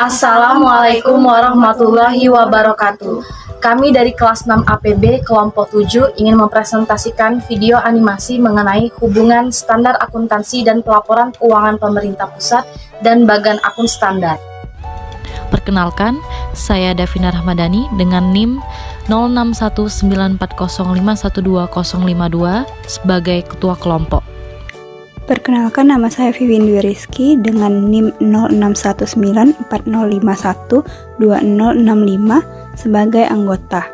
Assalamualaikum warahmatullahi wabarakatuh. Kami dari kelas 6 APB kelompok 7 ingin mempresentasikan video animasi mengenai hubungan standar akuntansi dan pelaporan keuangan pemerintah pusat dan bagan akun standar. Perkenalkan, saya Davina Rahmadani dengan NIM 061940512052 sebagai ketua kelompok. Perkenalkan, nama saya Vivian Dwi Rizky dengan NIM 061940512065 sebagai anggota.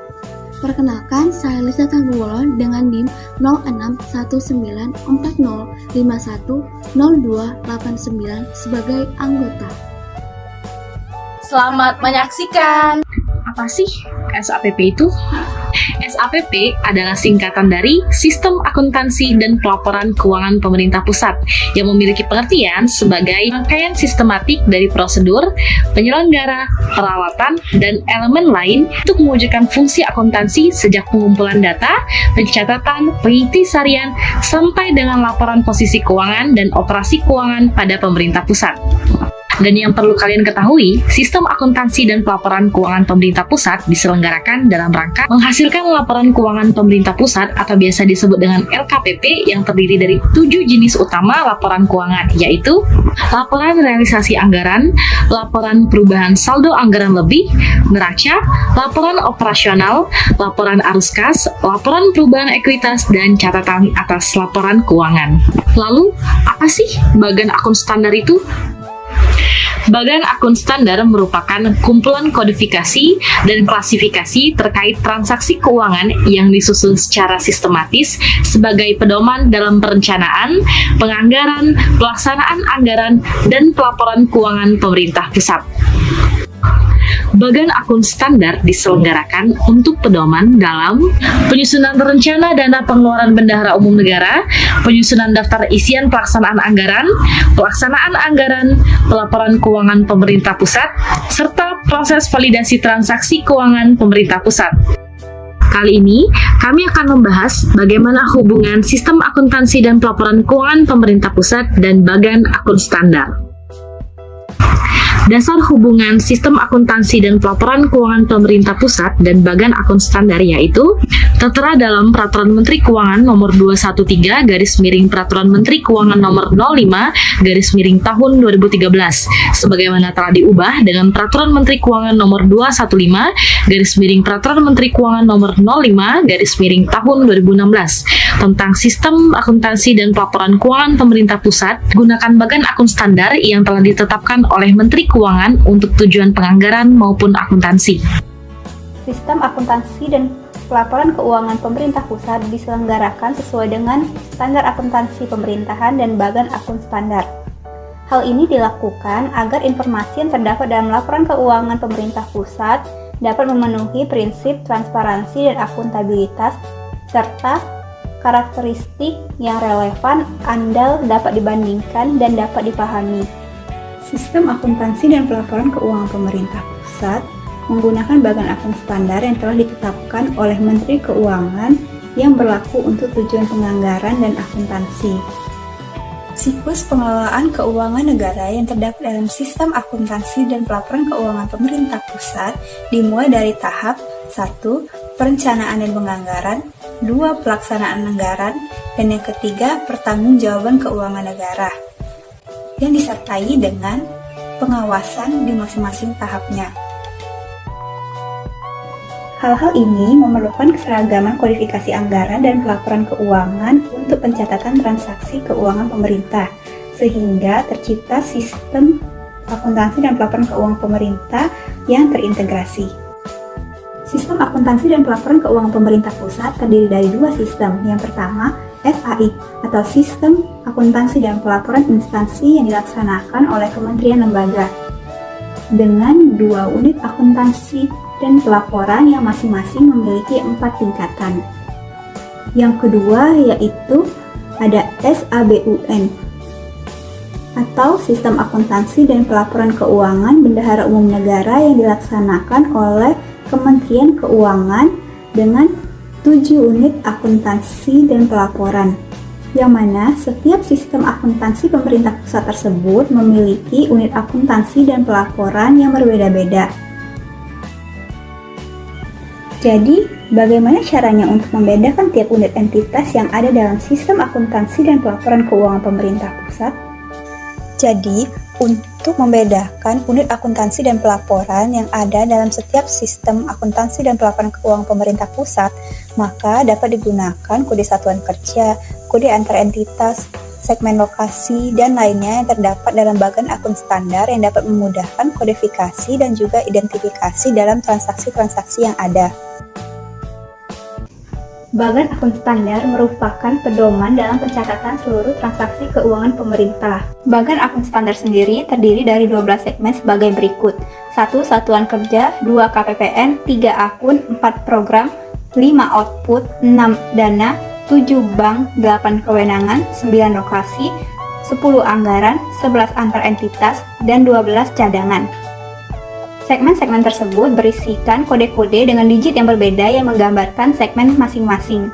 Perkenalkan, saya Lisa Tangguwolo dengan NIM 061950510289 sebagai anggota. Selamat menyaksikan. Apa sih SAPP itu? SAPP adalah singkatan dari Sistem Akuntansi dan Pelaporan Keuangan Pemerintah Pusat yang memiliki pengertian sebagai rangkaian sistematik dari prosedur, penyelenggara, peralatan, dan elemen lain untuk mewujudkan fungsi akuntansi sejak pengumpulan data, pencatatan, pengiktisarian, sampai dengan laporan posisi keuangan dan operasi keuangan pada pemerintah pusat. Dan yang perlu kalian ketahui, sistem akuntansi dan pelaporan keuangan pemerintah pusat diselenggarakan dalam rangka menghasilkan laporan keuangan pemerintah pusat atau biasa disebut dengan LKPP yang terdiri dari 7 jenis utama laporan keuangan, yaitu laporan realisasi anggaran, laporan perubahan saldo anggaran lebih, neraca, laporan operasional, laporan arus kas, laporan perubahan ekuitas, dan catatan atas laporan keuangan. Lalu, apa sih bagan akun standar itu? Bagan akun standar merupakan kumpulan kodifikasi dan klasifikasi terkait transaksi keuangan yang disusun secara sistematis sebagai pedoman dalam perencanaan, penganggaran, pelaksanaan anggaran, dan pelaporan keuangan pemerintah pusat. Bagan akun standar diselenggarakan untuk pedoman dalam penyusunan rencana dana pengeluaran bendahara umum negara, penyusunan daftar isian pelaksanaan anggaran, pelaporan keuangan pemerintah pusat, serta proses validasi transaksi keuangan pemerintah pusat. Kali ini, kami akan membahas bagaimana hubungan sistem akuntansi dan pelaporan keuangan pemerintah pusat dan bagan akun standar. Dasar hubungan sistem akuntansi dan pelaporan keuangan pemerintah pusat dan bagan akun standar yaitu tertera dalam Peraturan Menteri Keuangan Nomor 213 Peraturan Menteri Keuangan Nomor 05 Tahun 2013 sebagaimana telah diubah dengan Peraturan Menteri Keuangan Nomor 215 Peraturan Menteri Keuangan Nomor 05 Tahun 2016 tentang sistem akuntansi dan pelaporan keuangan pemerintah pusat gunakan bagan akun standar yang telah ditetapkan oleh Menteri Keuangan untuk tujuan penganggaran maupun akuntansi. Sistem akuntansi dan pelaporan keuangan pemerintah pusat diselenggarakan sesuai dengan standar akuntansi pemerintahan dan bagan akun standar. Hal ini dilakukan agar informasi yang terdapat dalam laporan keuangan pemerintah pusat dapat memenuhi prinsip transparansi dan akuntabilitas serta karakteristik yang relevan, andal, dapat dibandingkan, dan dapat dipahami. Sistem akuntansi dan pelaporan keuangan pemerintah pusat menggunakan bagan akun standar yang telah ditetapkan oleh Menteri Keuangan yang berlaku untuk tujuan penganggaran dan akuntansi. Siklus pengelolaan keuangan negara yang terdapat dalam sistem akuntansi dan pelaporan keuangan pemerintah pusat dimulai dari tahap 1. Perencanaan dan penganggaran, 2. Pelaksanaan anggaran, dan yang ketiga, pertanggungjawaban keuangan negara yang disertai dengan pengawasan di masing-masing tahapnya. Hal-hal ini memerlukan keseragaman kodifikasi anggaran dan pelaporan keuangan untuk pencatatan transaksi keuangan pemerintah, sehingga tercipta sistem akuntansi dan pelaporan keuangan pemerintah yang terintegrasi. Sistem akuntansi dan pelaporan keuangan pemerintah pusat terdiri dari 2 sistem. Yang pertama, SAI atau Sistem Akuntansi dan Pelaporan Instansi yang dilaksanakan oleh kementerian lembaga dengan 2 unit akuntansi dan pelaporan yang masing-masing memiliki 4 tingkatan. Yang kedua yaitu ada SABUN atau Sistem Akuntansi dan Pelaporan Keuangan Bendahara Umum Negara yang dilaksanakan oleh Kementerian Keuangan dengan 7 unit akuntansi dan pelaporan. yang mana setiap sistem akuntansi pemerintah pusat tersebut memiliki unit akuntansi dan pelaporan yang berbeda-beda. Jadi, bagaimana caranya untuk membedakan tiap unit entitas yang ada dalam sistem akuntansi dan pelaporan keuangan pemerintah pusat? Jadi, untuk membedakan unit akuntansi dan pelaporan yang ada dalam setiap sistem akuntansi dan pelaporan keuangan pemerintah pusat, maka dapat digunakan kode satuan kerja, kode antar entitas, segmen lokasi, dan lainnya yang terdapat dalam bagan akun standar yang dapat memudahkan kodifikasi dan juga identifikasi dalam transaksi-transaksi yang ada. Bagan akun standar merupakan pedoman dalam pencatatan seluruh transaksi keuangan pemerintah. Bagan akun standar sendiri terdiri dari 12 segmen sebagai berikut. 1. Satuan kerja, 2. KPPN, 3. Akun, 4. Program, 5. Output, 6. Dana, 7. Bank, 8. Kewenangan, 9. Lokasi, 10. Anggaran, 11. Antar entitas, dan 12. Cadangan. Segmen-segmen tersebut berisikan kode-kode dengan digit yang berbeda yang menggambarkan segmen masing-masing.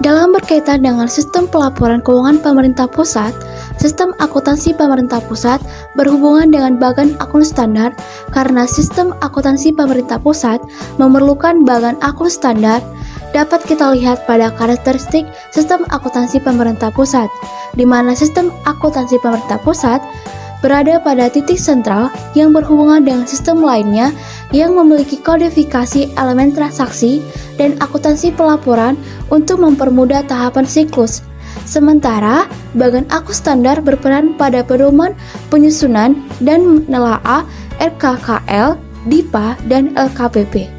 Dalam berkaitan dengan sistem pelaporan keuangan pemerintah pusat, sistem akuntansi pemerintah pusat berhubungan dengan bagan akun standar karena sistem akuntansi pemerintah pusat memerlukan bagan akun standar. Dapat kita lihat pada karakteristik sistem akuntansi pemerintah pusat, di mana sistem akuntansi pemerintah pusat berada pada titik sentral yang berhubungan dengan sistem lainnya yang memiliki kodifikasi elemen transaksi dan akuntansi pelaporan untuk mempermudah tahapan siklus. Sementara, bagan akun standar berperan pada pedoman penyusunan dan menelaah RKKL, DIPA, dan LKPP.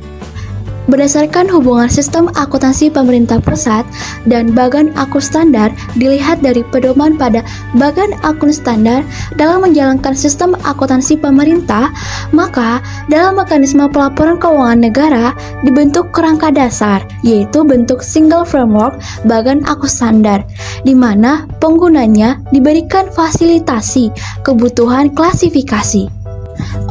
Berdasarkan hubungan sistem akuntansi pemerintah pusat dan bagan akun standar dilihat dari pedoman pada bagan akun standar dalam menjalankan sistem akuntansi pemerintah, maka dalam mekanisme pelaporan keuangan negara dibentuk kerangka dasar, yaitu bentuk single framework bagan akun standar, di mana penggunanya diberikan fasilitasi kebutuhan klasifikasi.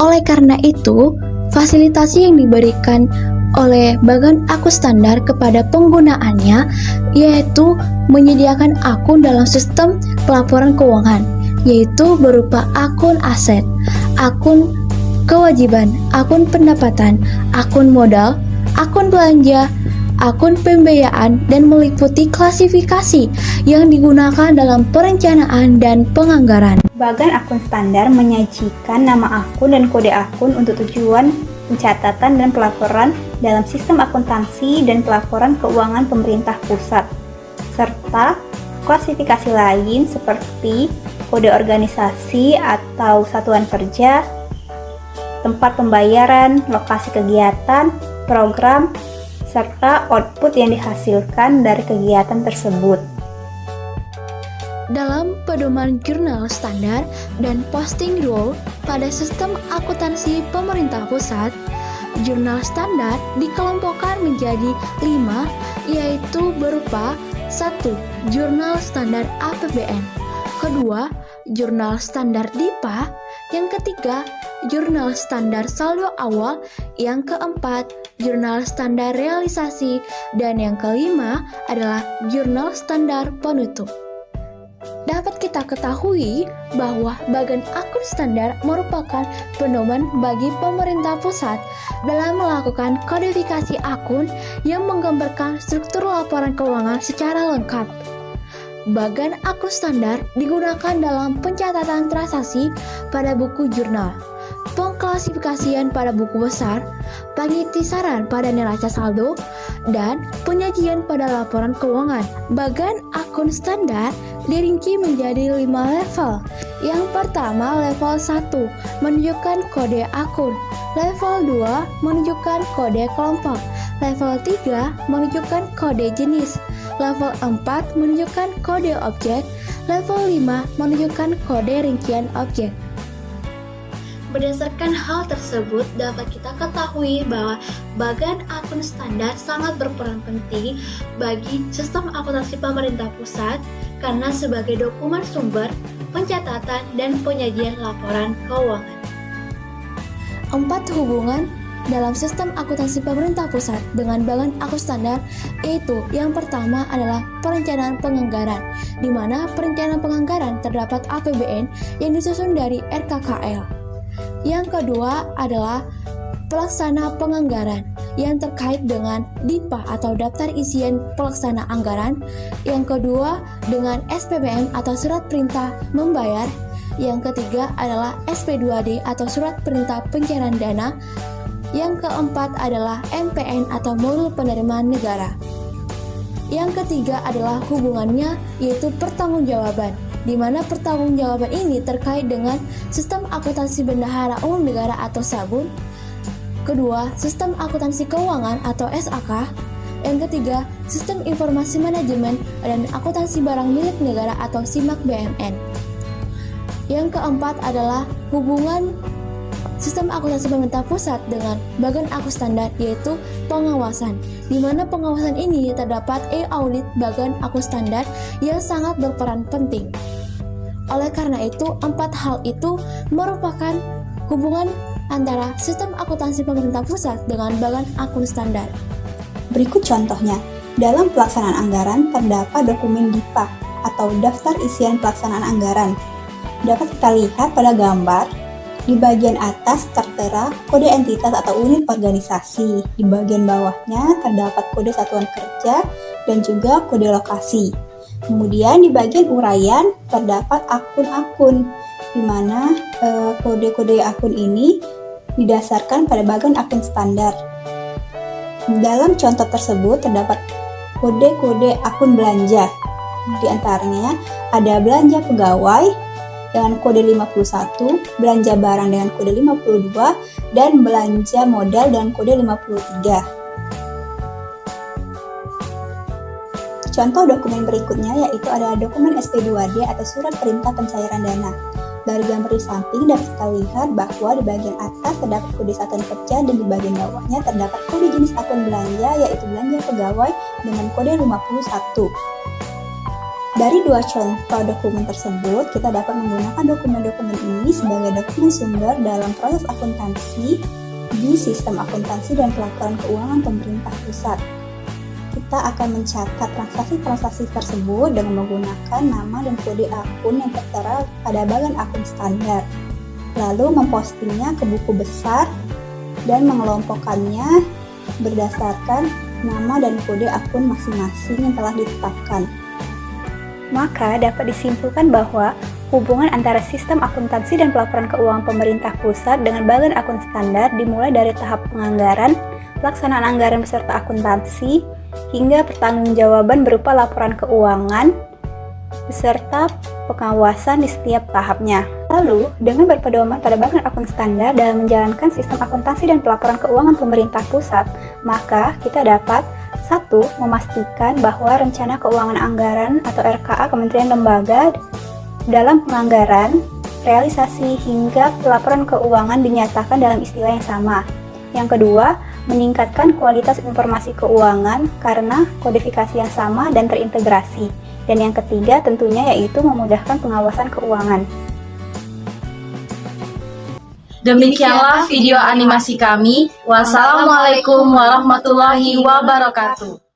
Oleh karena itu, fasilitasi yang diberikan oleh bagan akun standar kepada penggunaannya yaitu menyediakan akun dalam sistem pelaporan keuangan, yaitu berupa akun aset, akun kewajiban, akun pendapatan, akun modal, akun belanja, akun pembiayaan, dan meliputi klasifikasi yang digunakan dalam perencanaan dan penganggaran. Bagan akun standar menyajikan nama akun dan kode akun untuk tujuan pencatatan dan pelaporan dalam sistem akuntansi dan pelaporan keuangan pemerintah pusat, serta klasifikasi lain seperti kode organisasi atau satuan kerja, tempat pembayaran, lokasi kegiatan, program, serta output yang dihasilkan dari kegiatan tersebut. Dalam pedoman jurnal standar dan posting rule pada sistem akuntansi pemerintah pusat, jurnal standar dikelompokkan menjadi 5, yaitu berupa 1. Jurnal standar APBN, kedua, jurnal standar DIPA, yang ketiga, jurnal standar saldo awal, yang keempat, jurnal standar realisasi, dan yang kelima adalah jurnal standar penutup. Dapat kita ketahui bahwa bagan akun standar merupakan pedoman bagi pemerintah pusat dalam melakukan kodifikasi akun yang menggambarkan struktur laporan keuangan secara lengkap. Bagan akun standar digunakan dalam pencatatan transaksi pada buku jurnal, pengklasifikasian pada buku besar, pengitisaran pada neraca saldo, dan penyajian pada laporan keuangan. Bagan akun standar dirinci menjadi 5 level. Yang pertama, level 1 menunjukkan kode akun, level 2 menunjukkan kode kelompok, level 3 menunjukkan kode jenis, level 4 menunjukkan kode objek, level 5 menunjukkan kode rincian objek. Berdasarkan hal tersebut, dapat kita ketahui bahwa bagan akun standar sangat berperan penting bagi sistem akuntansi pemerintah pusat karena sebagai dokumen sumber, pencatatan, dan penyajian laporan keuangan. 4. Hubungan dalam sistem akuntansi pemerintah pusat dengan bagan akun standar, yaitu yang pertama adalah perencanaan penganggaran, di mana perencanaan penganggaran terdapat APBN yang disusun dari RKKL. Yang kedua adalah pelaksana penganggaran yang terkait dengan DIPA atau Daftar Isian Pelaksana Anggaran. Yang kedua dengan SPPM atau Surat Perintah Membayar. Yang ketiga adalah SP2D atau Surat Perintah Pencairan Dana. Yang keempat adalah MPN atau Modul Penerimaan Negara. Yang ketiga adalah hubungannya, yaitu pertanggungjawaban, di mana pertanggungjawaban ini terkait dengan Sistem Akuntansi Bendahara Umum Negara atau SABUN. Kedua, Sistem Akuntansi Keuangan atau SAK. Yang ketiga, Sistem Informasi Manajemen dan Akuntansi Barang Milik Negara atau SIMAK BMN. Yang keempat adalah hubungan Sistem Akuntansi Pemerintah Pusat dengan Bagan Akun Standar, yaitu pengawasan, di mana pengawasan ini terdapat e-audit Bagan Akun Standar yang sangat berperan penting. Oleh karena itu, 4 hal itu merupakan hubungan antara Sistem Akuntansi Pemerintah Pusat dengan Bagan Akun Standar. Berikut contohnya. Dalam pelaksanaan anggaran terdapat dokumen DIPA atau Daftar Isian Pelaksanaan Anggaran. Dapat kita lihat pada gambar. Di bagian atas tertera kode entitas atau unit organisasi. Di bagian bawahnya terdapat kode satuan kerja dan juga kode lokasi. Kemudian di bagian uraian terdapat akun-akun, di mana kode-kode akun ini didasarkan pada bagan akun standar. Dalam contoh tersebut terdapat kode-kode akun belanja. Di antaranya ada belanja pegawai dengan kode 51, belanja barang dengan kode 52, dan belanja modal dengan kode 53. Contoh dokumen berikutnya yaitu ada dokumen SP2D atau Surat Perintah Pencairan Dana. Dari gambar di samping dapat kita lihat bahwa di bagian atas terdapat kode satuan kerja dan di bagian bawahnya terdapat kode jenis akun belanja yaitu belanja pegawai dengan kode 51. Dari 2 contoh dokumen tersebut, kita dapat menggunakan dokumen-dokumen ini sebagai dokumen sumber dalam proses akuntansi di Sistem Akuntansi dan Pelaporan Keuangan Pemerintah Pusat. Kita akan mencatat transaksi-transaksi tersebut dengan menggunakan nama dan kode akun yang tertera pada bagan akun standar, lalu mempostingnya ke buku besar dan mengelompokkannya berdasarkan nama dan kode akun masing-masing yang telah ditetapkan. Maka dapat disimpulkan bahwa hubungan antara Sistem Akuntansi dan Pelaporan Keuangan Pemerintah Pusat dengan bagan akun standar dimulai dari tahap penganggaran, pelaksanaan anggaran beserta akuntansi, hingga pertanggungjawaban berupa laporan keuangan, beserta pengawasan di setiap tahapnya. Lalu, dengan berpedoman pada bagan akun standar dalam menjalankan Sistem Akuntansi dan Pelaporan Keuangan Pemerintah Pusat, maka kita dapat 1. Memastikan bahwa rencana keuangan anggaran atau RKA Kementerian Lembaga dalam penganggaran, realisasi hingga pelaporan keuangan dinyatakan dalam istilah yang sama. Yang kedua, meningkatkan kualitas informasi keuangan karena kodifikasi yang sama dan terintegrasi. Dan yang ketiga tentunya yaitu memudahkan pengawasan keuangan. Demikianlah video animasi kami. Wassalamualaikum warahmatullahi wabarakatuh.